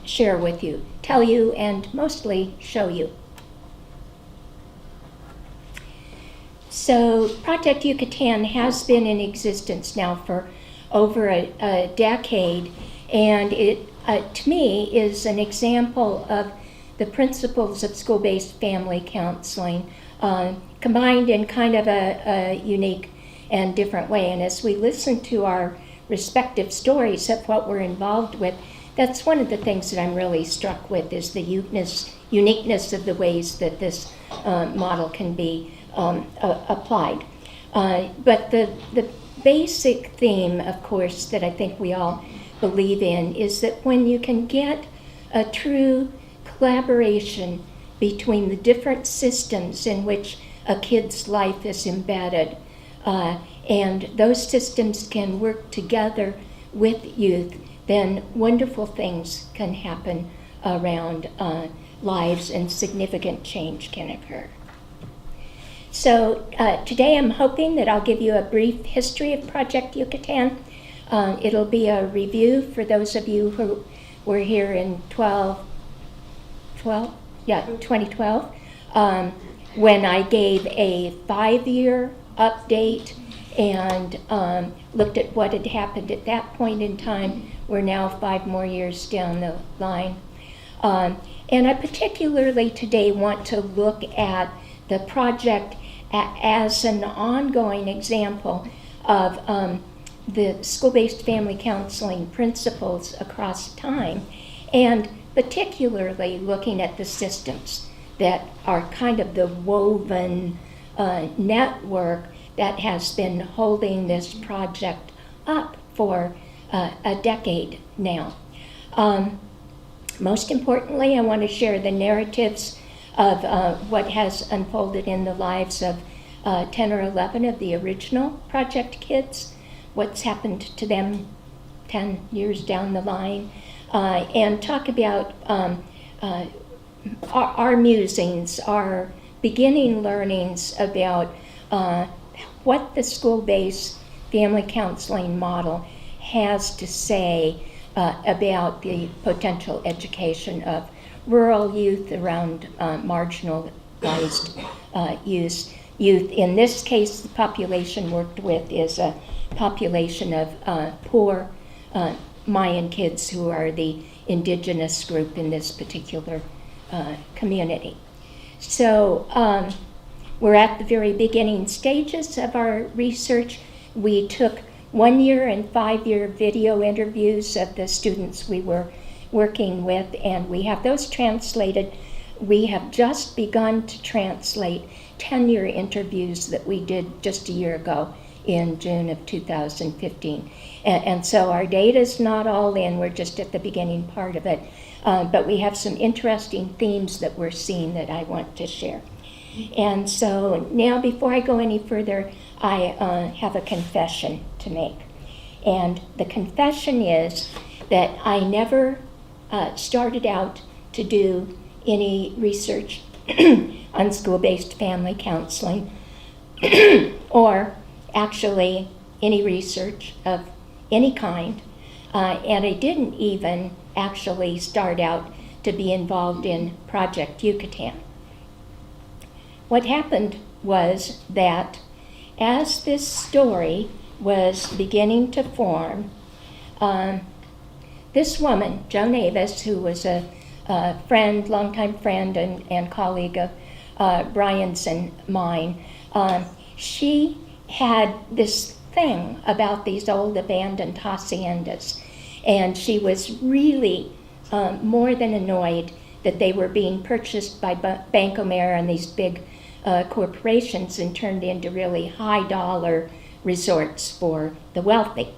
share with you, tell you, and mostly show you. So Project Yucatan has been in existence now for over a decade, and it, to me, is an example of the principles of school-based family counseling combined in kind of a unique and different way. And as we listen to our respective stories of what we're involved with, that's one of the things that I'm really struck with, is the uniqueness of the ways that this model can be applied. But the basic theme, of course, that I think we all believe in is that when you can get a true collaboration between the different systems in which a kid's life is embedded, and those systems can work together with youth, then wonderful things can happen around lives and significant change can occur. So today I'm hoping that I'll give you a brief history of Project Yucatan. It'll be a review for those of you who were here in 2012, when I gave a 5-year update and looked at what had happened at that point in time. We're now 5 more years down the line. And I particularly today want to look at the project as an ongoing example of the school-based family counseling principles across time, and particularly looking at the systems that are kind of the woven network that has been holding this project up for a decade now. Most importantly, I want to share the narratives of what has unfolded in the lives of 10 or 11 of the original project kids, what's happened to them 10 years down the line, and talk about our musings, our beginning learnings about what the school-based family counseling model has to say about the potential education of rural youth around marginalized youth. In this case, the population worked with is a population of poor Mayan kids who are the indigenous group in this particular community. So we're at the very beginning stages of our research. We took 1-year and 5-year video interviews of the students we were working with, and we have those translated. We have just begun to translate 10-year interviews that we did just a year ago in June of 2015. And so our data's not all in, we're just at the beginning part of it. But we have some interesting themes that we're seeing that I want to share. And so now, before I go any further, I have a confession to make. And the confession is that I never started out to do any research on school-based family counseling or actually any research of any kind. And I didn't even actually start out to be involved in Project Yucatan. What happened was that as this story was beginning to form, this woman, Joan Avis, who was a friend, longtime friend and colleague of Brian's and mine, she had this thing about these old abandoned haciendas. And she was really more than annoyed that they were being purchased by Bancomer and these big corporations and turned into really high dollar resorts for the wealthy.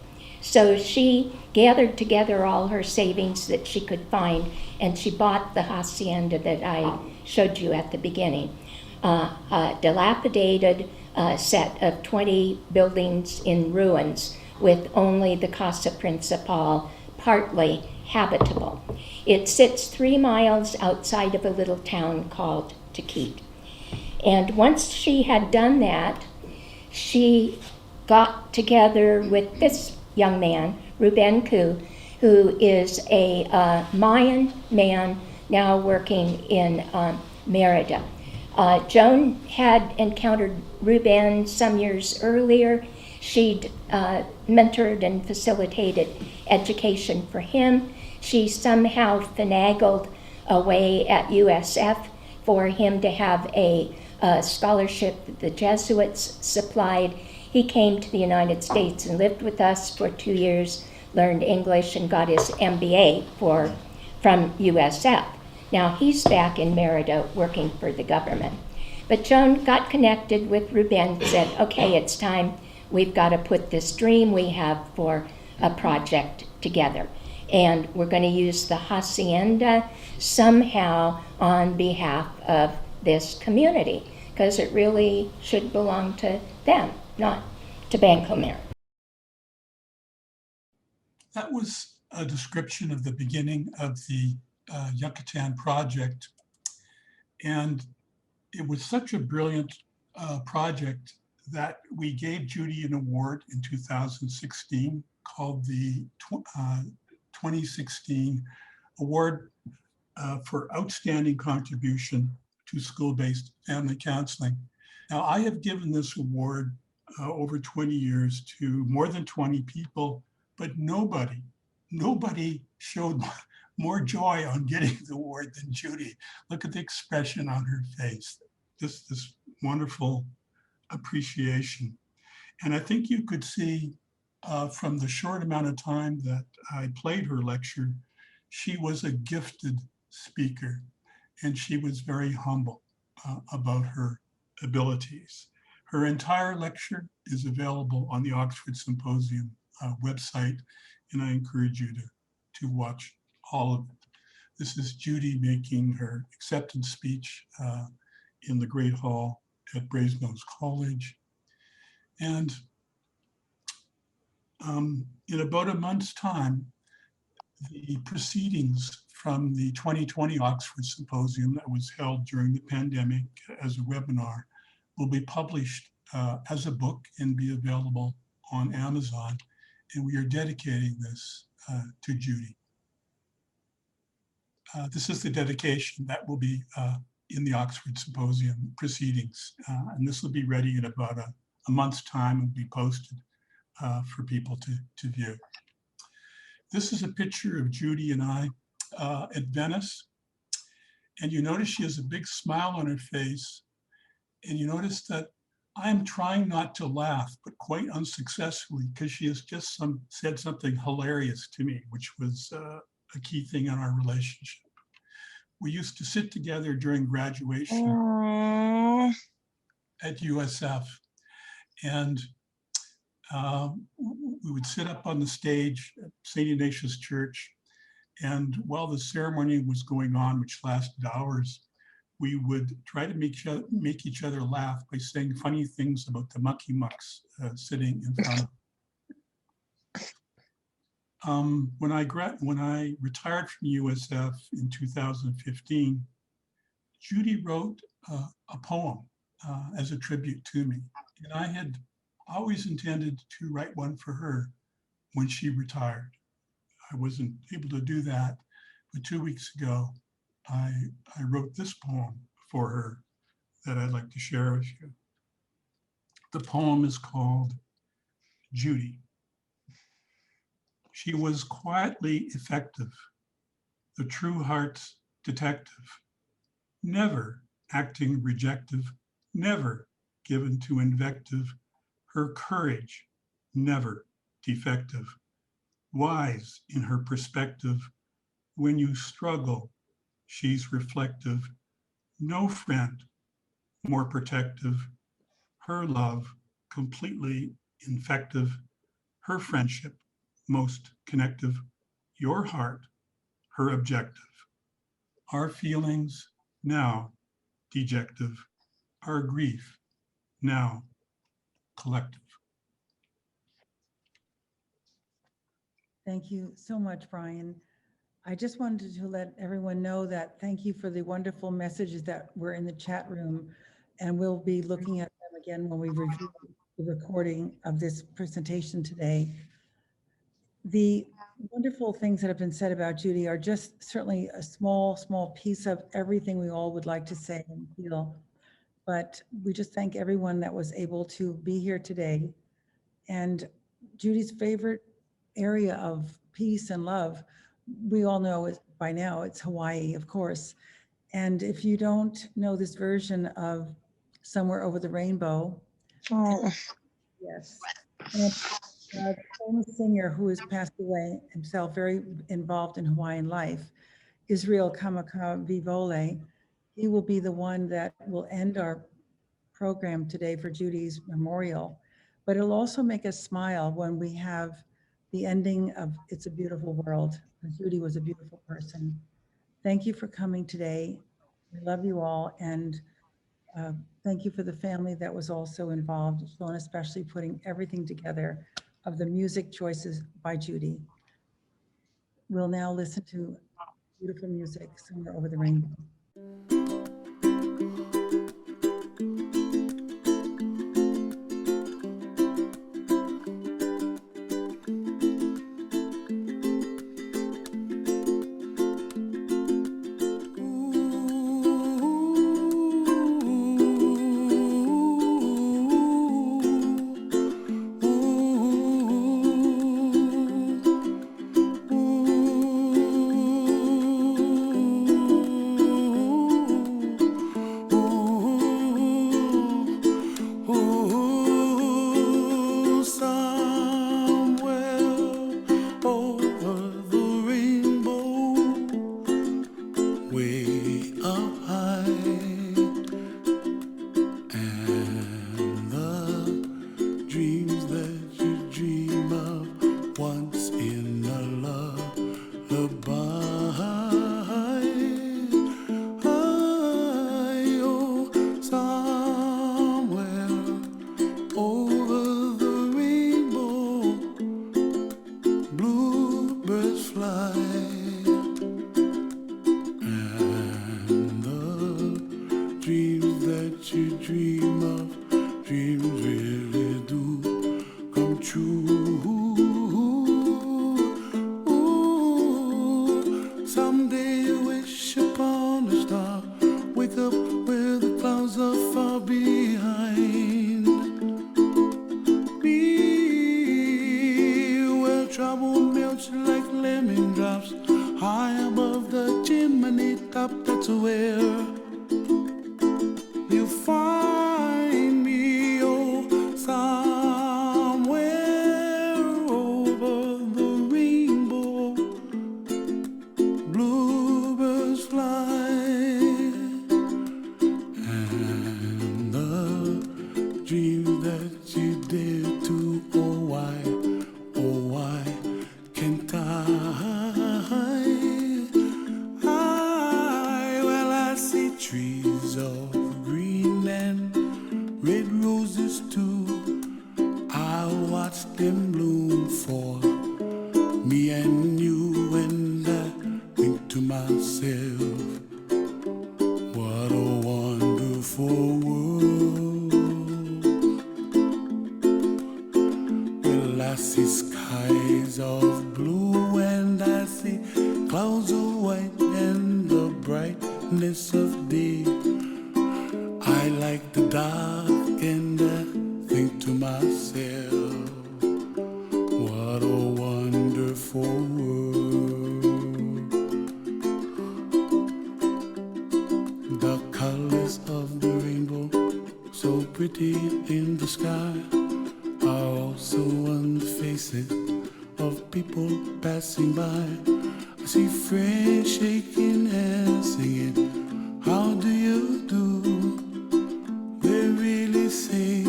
So she gathered together all her savings that she could find, and she bought the hacienda that I showed you at the beginning. A dilapidated set of 20 buildings in ruins with only the Casa Principal partly habitable. It sits 3 miles outside of a little town called Tequite. And once she had done that, she got together with this young man, Ruben Ku, who is a Mayan man now working in Merida. Joan had encountered Ruben some years earlier. She'd mentored and facilitated education for him. She somehow finagled away at USF for him to have a scholarship that the Jesuits supplied. He came to the United States and lived with us for 2 years, learned English, and got his MBA from USF. Now he's back in Merida working for the government. But Joan got connected with Ruben, said, okay, it's time. We've got to put this dream we have for a project together. And we're going to use the hacienda somehow on behalf of this community, because it really should belong to them, not to Bancomer. That was a description of the beginning of the Yucatan project. And it was such a brilliant project that we gave Judy an award in 2016 called the 2016 Award for Outstanding Contribution to School-Based Family Counseling. Now, I have given this award over 20 years to more than 20 people, but nobody showed more joy on getting the award than Judy. Look at the expression on her face, this wonderful appreciation. And I think you could see from the short amount of time that I played her lecture, she was a gifted speaker, and she was very humble about her abilities. Her entire lecture is available on the Oxford Symposium website, and I encourage you to watch all of it. This is Judy making her acceptance speech in the Great Hall at Brasenose College. And in about a month's time, the proceedings from the 2020 Oxford Symposium that was held during the pandemic as a webinar will be published as a book and be available on Amazon. And we are dedicating this to Judy. This is the dedication that will be in the Oxford Symposium proceedings. And this will be ready in about a month's time and be posted for people to view. This is a picture of Judy and I at Venice. And you notice she has a big smile on her face. And you notice that I'm trying not to laugh, but quite unsuccessfully, because she has just said something hilarious to me, which was a key thing in our relationship. We used to sit together during graduation at USF, and we would sit up on the stage at St. Ignatius Church, and while the ceremony was going on, which lasted hours, we would try to make each other laugh by saying funny things about the mucky mucks sitting in front of When I retired from USF in 2015, Judy wrote a poem as a tribute to me. And I had always intended to write one for her when she retired. I wasn't able to do that, but 2 weeks ago, I wrote this poem for her that I'd like to share with you. The poem is called Judy. She was quietly effective, the true heart's detective, never acting rejective, never given to invective, her courage never defective, wise in her perspective. When you struggle, she's reflective, no friend more protective, her love completely infective, her friendship most connective, your heart her objective, our feelings now dejective, our grief now collective. Thank you so much, Brian. I just wanted to let everyone know that thank you for the wonderful messages that were in the chat room. And we'll be looking at them again when we review the recording of this presentation today. The wonderful things that have been said about Judy are just certainly a small piece of everything we all would like to say and feel. But we just thank everyone that was able to be here today. And Judy's favorite area of peace and love, we all know it by now, it's Hawaii, of course. And if you don't know this version of Somewhere Over the Rainbow, yes. And a famous singer who has passed away himself, very involved in Hawaiian life, Israel Kamakawiwo'ole, he will be the one that will end our program today for Judy's memorial. But it'll also make us smile when we have the ending of It's a Beautiful World. Judy was a beautiful person. Thank you for coming today. We love you all. And thank you for the family that was also involved, Sean especially putting everything together of the music choices by Judy. We'll now listen to beautiful music, Somewhere Over the Rainbow. I, well, I see myself, what a wonderful world. Well, I see skies of blue and I see clouds of white and the brightness of day. I like the dark and I think to myself, what a wonderful world. The colors of the rainbow, so pretty in the sky, are also on the faces of people passing by. I see friends shaking hands, singing, how do you do? They really say,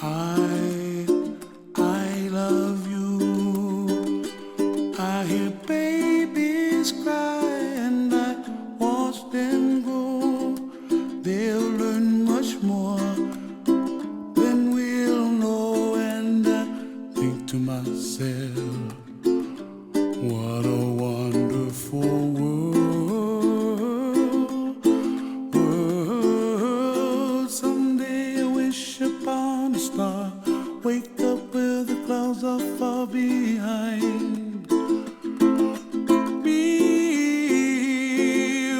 I love you. I hear babies cry and I watch them grow. They'll learn much more than we'll know. And I think to myself, what a wonderful world. Someday I wish upon a star, wake up where the clouds are far behind me,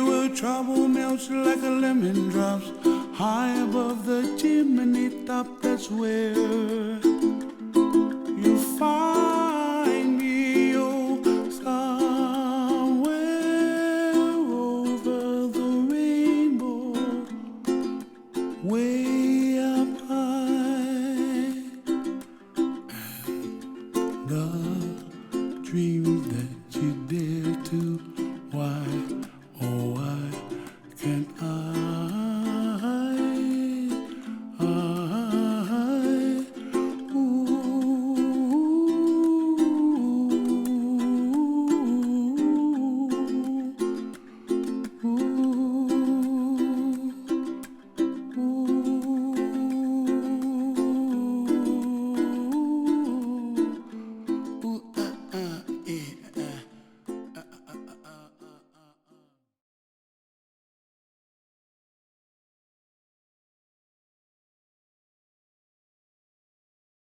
where trouble melts like a lemon drops high above the chimney top. That's where you find